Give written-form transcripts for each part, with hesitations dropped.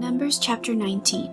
Numbers chapter 19.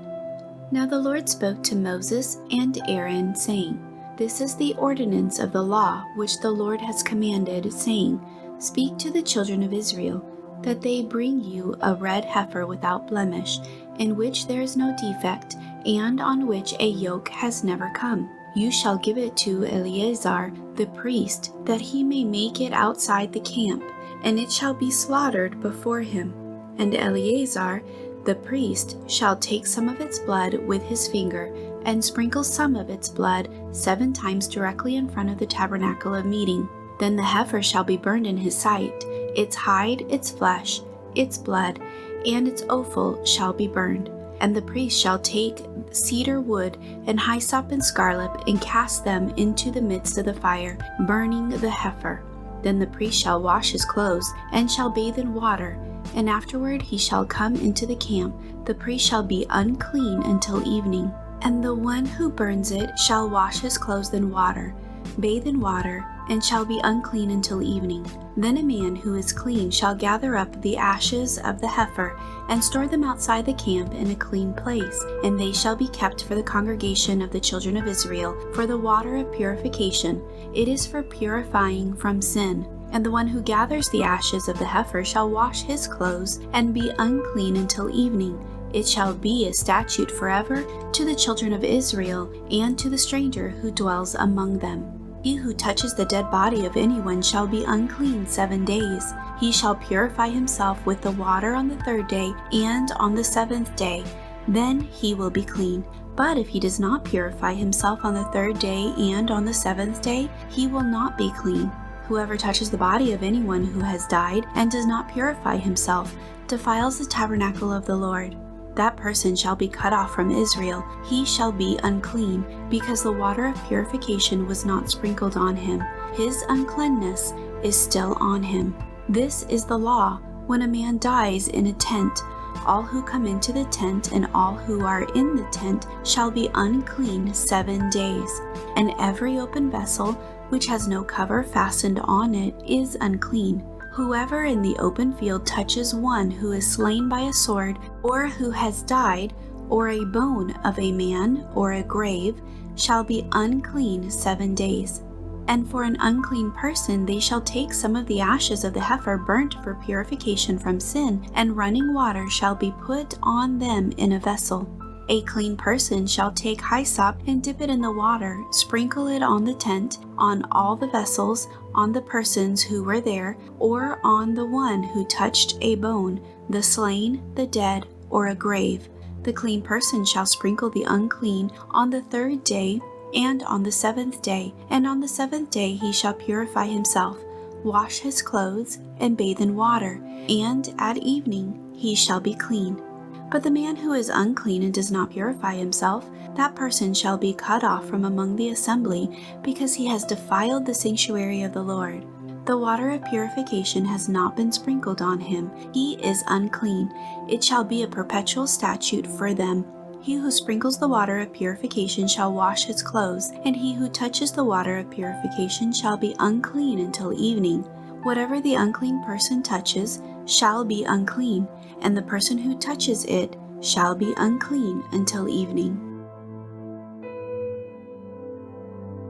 Now the Lord spoke to Moses and Aaron, saying, This is the ordinance of the law which the Lord has commanded, saying, Speak to the children of Israel, that they bring you a red heifer without blemish, in which there is no defect, and on which a yoke has never come. You shall give it to Eleazar the priest, that he may make it outside the camp, and it shall be slaughtered before him. And Eleazar the priest shall take some of its blood with his finger, and sprinkle some of its blood 7 times directly in front of the tabernacle of meeting. Then the heifer shall be burned in his sight, its hide, its flesh, its blood, and its offal shall be burned. And the priest shall take cedar wood and hyssop and scarlet, and cast them into the midst of the fire, burning the heifer. Then the priest shall wash his clothes, and shall bathe in water, and afterward he shall come into the camp. The priest shall be unclean until evening. And the one who burns it shall wash his clothes in water, bathe in water, and shall be unclean until evening. Then a man who is clean shall gather up the ashes of the heifer, and store them outside the camp in a clean place, and they shall be kept for the congregation of the children of Israel, for the water of purification. It is for purifying from sin. And the one who gathers the ashes of the heifer shall wash his clothes, and be unclean until evening. It shall be a statute forever to the children of Israel, and to the stranger who dwells among them. He who touches the dead body of anyone shall be unclean 7 days. He shall purify himself with the water on the 3rd day, and on the 7th day. Then he will be clean. But if he does not purify himself on the 3rd day and on the 7th day, he will not be clean. Whoever touches the body of anyone who has died and does not purify himself defiles the tabernacle of the Lord. That person shall be cut off from Israel. He shall be unclean, because the water of purification was not sprinkled on him. His uncleanness is still on him. This is the law when a man dies in a tent. All who come into the tent and all who are in the tent shall be unclean 7 days. And every open vessel which has no cover fastened on it is unclean. Whoever in the open field touches one who is slain by a sword, or who has died, or a bone of a man, or a grave, shall be unclean 7 days. And for an unclean person they shall take some of the ashes of the heifer burnt for purification from sin, and running water shall be put on them in a vessel. A clean person shall take hyssop and dip it in the water, sprinkle it on the tent, on all the vessels, on the persons who were there, or on the one who touched a bone, the slain, the dead, or a grave. The clean person shall sprinkle the unclean on the 3rd day and on the 7th day, and on the 7th day he shall purify himself, wash his clothes, and bathe in water, and at evening he shall be clean. But the man who is unclean and does not purify himself, that person shall be cut off from among the assembly, because he has defiled the sanctuary of the Lord. The water of purification has not been sprinkled on him. He is unclean. It shall be a perpetual statute for them. He who sprinkles the water of purification shall wash his clothes, and he who touches the water of purification shall be unclean until evening. Whatever the unclean person touches shall be unclean, and the person who touches it shall be unclean until evening.